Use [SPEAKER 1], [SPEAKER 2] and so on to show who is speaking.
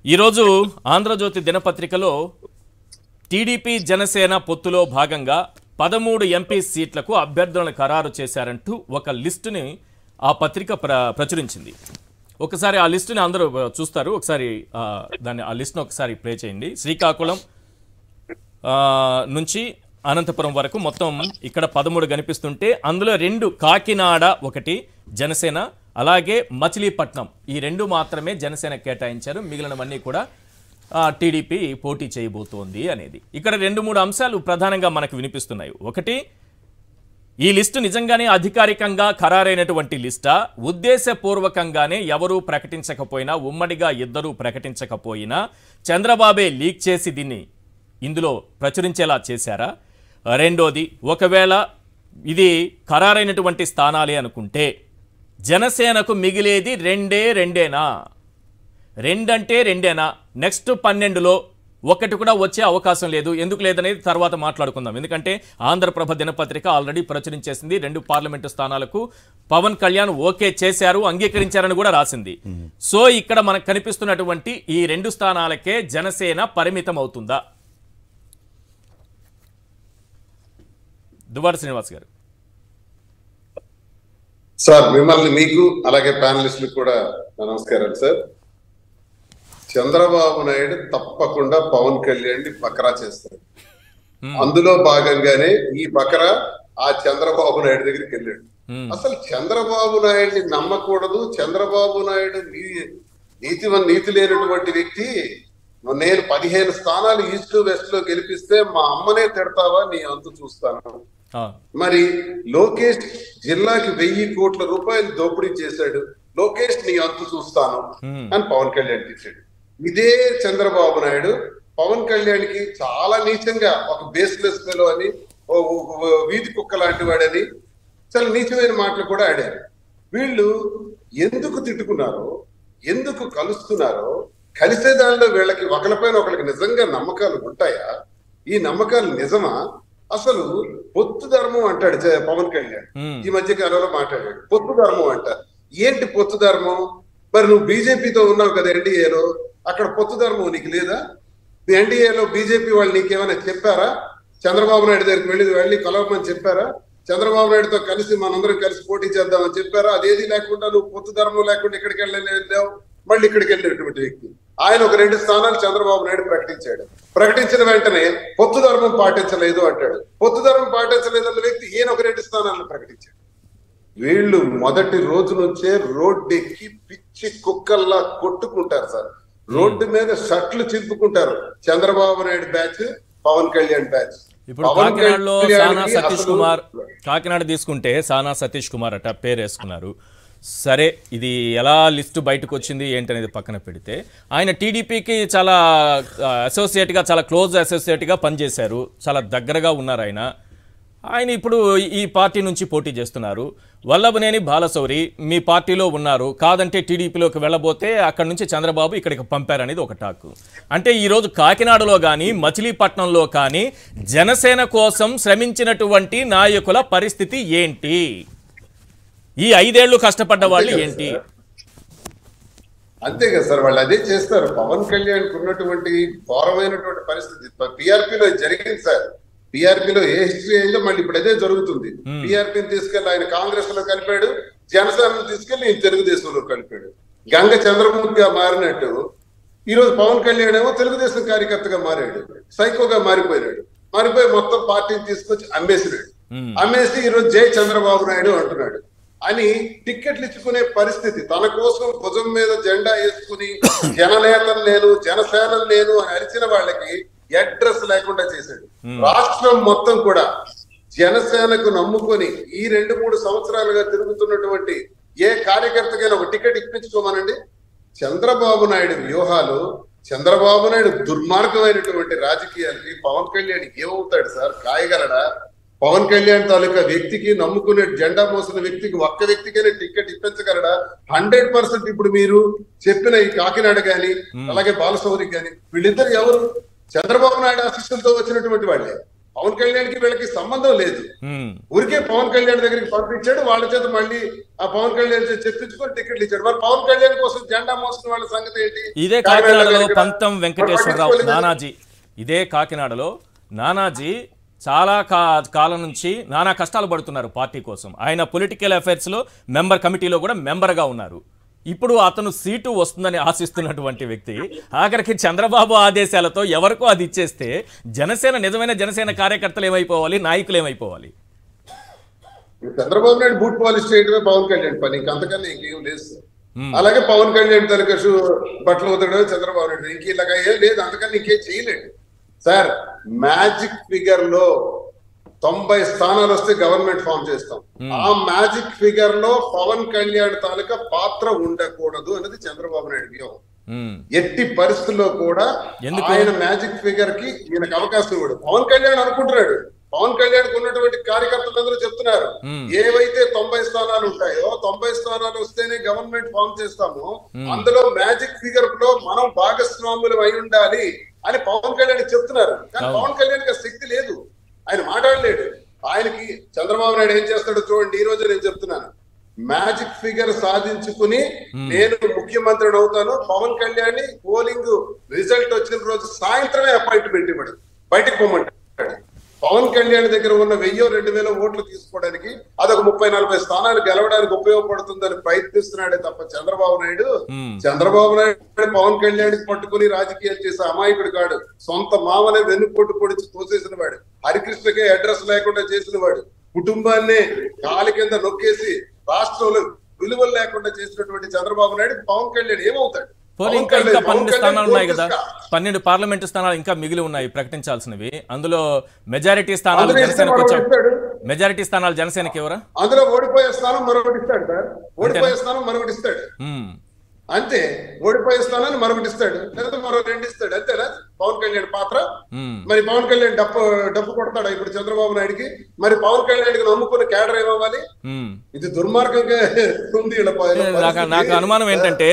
[SPEAKER 1] ఈరోజు ఆంధ్రజ్యోతి దినపత్రికలో టీడీపీ జనసేన పొత్తులో భాగంగా 13 ఎంపీ సీట్లకు అభ్యర్థులను ఖరారు చేశారంటూ ఒక లిస్టుని ఆ పత్రిక ప్రచురించింది. ఒకసారి ఆ లిస్టుని అందరూ చూస్తారు. ఒకసారి ఆ లిస్టును ఒకసారి ప్లే చేయండి. శ్రీకాకుళం నుంచి అనంతపురం వరకు మొత్తం ఇక్కడ 13 కనిపిస్తుంటే అందులో 2 కాకినాడ, 1 జనసేన, అలాగే మచిలీపట్నం ఈ 2 మాత్రమే జనసేన కేటాయించారు. మిగిలినవన్నీ కూడా టీడీపీ పోటీ చేయబోతోంది అనేది. ఇక్కడ 2-3 అంశాలు ప్రధానంగా మనకు వినిపిస్తున్నాయి. ఒకటి, ఈ లిస్టు నిజంగానే అధికారికంగా ఖరారైనటువంటి లిస్టా, ఉద్దేశపూర్వకంగానే ఎవరూ ప్రకటించకపోయినా, ఉమ్మడిగా ఇద్దరూ ప్రకటించకపోయినా చంద్రబాబే లీక్ చేసి దీన్ని ఇందులో ప్రచురించేలా చేశారా? రెండోది, ఒకవేళ ఇది ఖరారైనటువంటి స్థానాలే అనుకుంటే జనసేనకు మిగిలేది రెండేనా? 2 అంటే 2ఏనా? నెక్స్ట్ 12లో 1 కూడా వచ్చే అవకాశం లేదు. ఎందుకు లేదనేది తర్వాత మాట్లాడుకుందాం. ఎందుకంటే ఆంధ్రప్రభ దినపత్రిక ఆల్రెడీ ప్రచురించేసింది. 2 పార్లమెంటు స్థానాలకు పవన్ కళ్యాణ్ ఓకే చేశారు, అంగీకరించారని కూడా రాసింది. సో ఇక్కడ మనకు కనిపిస్తున్నటువంటి ఈ 2 స్థానాలకే జనసేన పరిమితం అవుతుందా? దువ్వాడ శ్రీనివాస్ గారు.
[SPEAKER 2] సార్, మిమ్మల్ని, మీకు అలాగే ప్యానలిస్టులకు కూడా నమస్కారాలు సార్. చంద్రబాబు నాయుడు తప్పకుండా పవన్ కళ్యాణ్ ని బకరా చేస్తారు. అందులో భాగంగానే ఈ బకరా ఆ చంద్రబాబు నాయుడు దగ్గరికి వెళ్ళాడు. అసలు చంద్రబాబు నాయుడిని నమ్మకూడదు, చంద్రబాబు నాయుడు నీతి లేనటువంటి వ్యక్తి, నేను 15 స్థానాలు ఈస్ట్ వెస్ట్ లో గెలిపిస్తే మా అమ్మనే తిడతావా, నీ అంతు చూస్తాను. మరి లోకేష్ జిల్లాకి 1000 కోట్ల రూపాయలు దోపిడీ చేశాడు, లోకేష్ నీ అంతు చూస్తాను అని పవన్ కళ్యాణ్ తీసాడు. ఇదే చంద్రబాబు నాయుడు పవన్ కళ్యాణ్ కి చాలా నీచంగా ఒక బేస్లెస్ ఫెలో అని, వీధి కుక్క లాంటి వాడని చాలా నీచమైన మాటలు కూడా ఆడారు. వీళ్ళు ఎందుకు తిట్టుకున్నారో, ఎందుకు కలుస్తున్నారో, కలిసే దానిలో వీళ్ళకి ఒకరిపైన ఒకరికి నిజంగా నమ్మకాలు ఉంటాయా? ఈ నమ్మకాలు నిజమా? అసలు పొత్తు ధర్మం అంటాడు పవన్ కళ్యాణ్. ఈ మధ్య కాలంలో మాట్లాడాడు, పొత్తు ధర్మం అంటారు. ఏంటి పొత్తు ధర్మం? మరి నువ్వు బీజేపీతో ఉన్నావు కదా ఎన్డీఏలో, అక్కడ పొత్తు ధర్మం నీకు లేదా? ఎన్డీఏలో బీజేపీ వాళ్ళు నీకేమైనా చెప్పారా? చంద్రబాబు నాయుడు దగ్గరికి వెళ్ళి కలవమని చెప్పారా? చంద్రబాబు నాయుడుతో కలిసి మనందరం కలిసి పోటీ చేద్దామని చెప్పారా? అదేది లేకుండా నువ్వు పొత్తు ధర్మం లేకుండా ఇక్కడికి వెళ్ళావు, మళ్ళీ ఇక్కడికి వెళ్ళినటువంటి వ్యక్తి ఆయన. ఒక 2 స్థానాలు చంద్రబాబు నాయుడు ప్రకటించాడు. ప్రకటించిన వెంటనే పొత్తు ధర్మం పాటించలేదు అంటాడు. పొత్తు ధర్మం పాటించలేదన్న వ్యక్తి ఈయన ఒక 2 స్థానాలను ప్రకటించాడు. వీళ్ళు మొదటి రోజు నుంచే రోడ్డెక్కి పిచ్చి కుక్కల్లా కొట్టుకుంటారు సార్. రోడ్డు మీద షర్ట్లు చింపుకుంటారు. Chandrababu Naidu batch, Pawan Kalyan batch.
[SPEAKER 1] ఇప్పుడు కాకినాడలో సానా సతీష్ కుమార్, కాకినాడ తీసుకుంటే సానా సతీష్ కుమార్ అట పేరు వేసుకున్నారు. సరే, ఇది ఎలా లిస్టు బయటకు వచ్చింది ఏంటనేది పక్కన పెడితే, ఆయన టీడీపీకి చాలా అసోసియేట్గా, చాలా క్లోజ్ అసోసియేట్గా పనిచేశారు, చాలా దగ్గరగా ఉన్నారు ఆయన ఇప్పుడు ఈ పార్టీ నుంచి పోటీ చేస్తున్నారు. వల్లభనేని బాలశౌరి మీ పార్టీలో ఉన్నారు, కాదంటే టీడీపీలోకి వెళ్ళబోతే అక్కడి నుంచి చంద్రబాబు ఇక్కడికి పంపారనేది ఒక టాక్. అంటే ఈరోజు కాకినాడలో కానీ మచిలీపట్నంలో కానీ జనసేన కోసం శ్రమించినటువంటి నాయకుల పరిస్థితి ఏంటి? ఈ 5 ఏళ్లు కష్టపడ్డ వాళ్ళు ఏంటి?
[SPEAKER 2] అంతే కదా సార్, వాళ్ళు అదే చేస్తారు. పవన్ కళ్యాణ్ ఉన్నటువంటి ఘోరమైనటువంటి పరిస్థితి పిఆర్పీలో జరిగింది సార్. పిఆర్పీలో ఏ హిస్టరీ అయిందో మళ్ళీ ఇప్పుడు అదే జరుగుతుంది. పిఆర్పీని తీసుకెళ్లి ఆయన కాంగ్రెస్ లో కలిపాడు, జనసేనను తీసుకెళ్లి ఈయన తెలుగుదేశంలో కలిపాడు. గంగ చంద్రమూర్తిగా మారినట్టు ఈ రోజు పవన్ కళ్యాణ్ ఏమో తెలుగుదేశం కార్యకర్తగా మారాడు, సైకోగా మారిపోయినాడు. మారిపోయి మొత్తం పార్టీని తీసుకొచ్చి అమ్మేసినాడు. అమ్మేసి ఈ రోజు జై చంద్రబాబు నాయుడు అంటున్నాడు అని టిక్కెట్లు ఇచ్చుకునే పరిస్థితి. తన కోసం భుజం మీద జెండా వేసుకుని జననేతలు నేను, జనసేనలు నేను అని అరిచిన వాళ్ళకి అడ్రస్ లేకుండా చేశాడు. రాష్ట్రం మొత్తం కూడా జనసేనకు నమ్ముకొని ఈ 2-3 సంవత్సరాలుగా తిరుగుతున్నటువంటి ఏ కార్యకర్తకైనా ఒక టికెట్ ఇప్పించుకోమనండి. చంద్రబాబు నాయుడు వ్యూహాలు, చంద్రబాబు నాయుడు దుర్మార్గమైనటువంటి రాజకీయాలకి పవన్ కళ్యాణ్ ఏమవుతాడు సార్? కాయగలడా? పవన్ కళ్యాణ్ తాలూకా వ్యక్తికి, నమ్ముకునే జెండా మోసిన వ్యక్తికి, ఒక్క వ్యక్తికైనా టికెట్ ఇప్పించగలడా? 100% ఇప్పుడు మీరు చెప్పిన ఈ కాకినాడ గాని అలాగే బాలశౌరికి గాని వీళ్ళిద్దరు ఎవరు? చంద్రబాబు నాయుడు ఆశీస్సులతో వచ్చినటువంటి వాళ్ళే. పవన్ కళ్యాణ్కి వీళ్ళకి సంబంధం లేదు. ఊరికే పవన్ కళ్యాణ్ దగ్గరికి పంపించాడు, వాళ్ళ చేత మళ్ళీ ఆ పవన్ కళ్యాణ్ చెప్పించుకొని టికెట్లు ఇచ్చాడు. మరి పవన్ కళ్యాణ్ కోసం జెండా మోసిన వాళ్ళ సంగతి ఏంటి?
[SPEAKER 1] ఇదే కాకినాడలో పంతం వెంకటేశ్వరరావు నానాజీ, ఇదే కాకినాడలో నానాజీ చాలా కాలం నుంచి నానా కష్టాలు పడుతున్నారు పార్టీ కోసం. ఆయన పొలిటికల్ అఫైర్స్లో మెంబర్ కమిటీలో కూడా మెంబర్గా ఉన్నారు. ఇప్పుడు అతను సీటు వస్తుందని ఆశిస్తున్నటువంటి వ్యక్తి ఆఖరికి చంద్రబాబు ఆదేశాలతో ఎవరికో అది ఇచ్చేస్తే జనసేన నిజమైన జనసేన కార్యకర్తలు ఏమైపోవాలి, నాయకులు ఏమైపోవాలి?
[SPEAKER 2] చంద్రబాబు నాయుడు బూట్ పాలిష్ చేయడమే పవన్ కళ్యాణ్ పని, ఇంకంతకన్నా ఇంకేం లేదు. అలాగే పవన్ కళ్యాణ్ తనక బట్టలు ఉతకడమే చంద్రబాబు నాయుడు, ఇంక ఇలాగా ఏం లేదు, అంతకన్నా ఇంకేం చేయలేడు సార్. మ్యాజిక్ ఫిగర్ లో 90 స్థానాలు వస్తే గవర్నమెంట్ ఫామ్ చేస్తాం. ఆ మ్యాజిక్ ఫిగర్ లో పవన్ కళ్యాణ్ తాలూకా పాత్ర ఉండకూడదు అనేది చంద్రబాబు నాయుడు వ్యూహం. ఎట్టి పరిస్థితుల్లో కూడా ఆయన మ్యాజిక్ ఫిగర్ కి ఈయనకు అవకాశం ఇవ్వడు. పవన్ కళ్యాణ్ అనుకుంటున్నాడు, పవన్ కళ్యాణ్ ఉన్నటువంటి కార్యకర్తలందరూ చెప్తున్నారు, ఏవైతే 90 స్థానాలు ఉంటాయో 90 స్థానాలు వస్తేనే గవర్నమెంట్ ఫామ్ చేస్తాము, అందులో మ్యాజిక్ ఫిగర్ లో మనం భాగస్వాములు అయి ఉండాలి అని పవన్ కళ్యాణ్ చెప్తున్నారు. కానీ పవన్ కళ్యాణ్ కి శక్తి లేదు, ఆయన మాట్లాడలేడు. ఆయనకి చంద్రబాబు నాయుడు ఏం చేస్తాడో చూడండి. ఈ రోజు నేను చెప్తున్నాను, మ్యాజిక్ ఫిగర్ సాధించుకుని నేను ముఖ్యమంత్రిని అవుతాను, పవన్ కళ్యాణ్ పోలింగ్ రిజల్ట్ వచ్చిన రోజు సాయంత్రమే అపాయింట్మెంట్ ఇవ్వడు, బయటకు పోమంటాడు. పవన్ కళ్యాణ్ దగ్గర ఉన్న 1000-2000 ఓట్లు తీసుకోవడానికి అదొక 30-40 స్థానాలు గెలవడానికి ఉపయోగపడుతుందని ప్రయత్నిస్తున్నాడే తప్ప చంద్రబాబు నాయుడు పవన్ కళ్యాణ్ పట్టుకుని రాజకీయాలు చేసే అమాయకుడు కాడు. సొంత మామనే వెన్నుపోటు పొడిచి తోసేసిన వాడు, హరికృష్ణకే అడ్రస్ లేకుండా చేసిన వాడు, కుటుంబాన్నే కాలి కింద నొక్కేసి రాష్ట్రంలో విలువలు లేకుండా చేసినటువంటి చంద్రబాబు నాయుడు పవన్ కళ్యాణ్ ఏమవుతాడు?
[SPEAKER 1] ఇంకా 12 స్థానాలు ఉన్నాయి కదా, 12 పార్లమెంటు స్థానాలు ఇంకా మిగిలి ఉన్నాయి ప్రకటించాల్సినవి. అందులో మెజారిటీ స్థానాలు జనసేనకు వచ్చాయి. మెజారిటీ స్థానాలు జనసేనకి ఎవరా?
[SPEAKER 2] అందులో ఓడిపోయే స్థానం మరొకటి ఇస్తాడు సార్, ఓడిపోయే స్థానం మరొకటి ఇస్తాడు అంతే. ఓడిపోయే స్థానాన్ని మరొకటి ఇస్తాడు, లేదా మరో 2 ఇస్తాడు, అంతేనా పవన్ కళ్యాణ్ పాత్ర? మరి పవన్ కళ్యాణ్ డప్పు కొడతాడా ఇప్పుడు చంద్రబాబు నాయుడికి? మరి పవన్ కళ్యాణ్ కి నమ్ముకున్న కేడర్ ఏమవ్వాలి? ఇది దుర్మార్గంగా ఉంది.
[SPEAKER 1] నాకు అనుమానం ఏంటంటే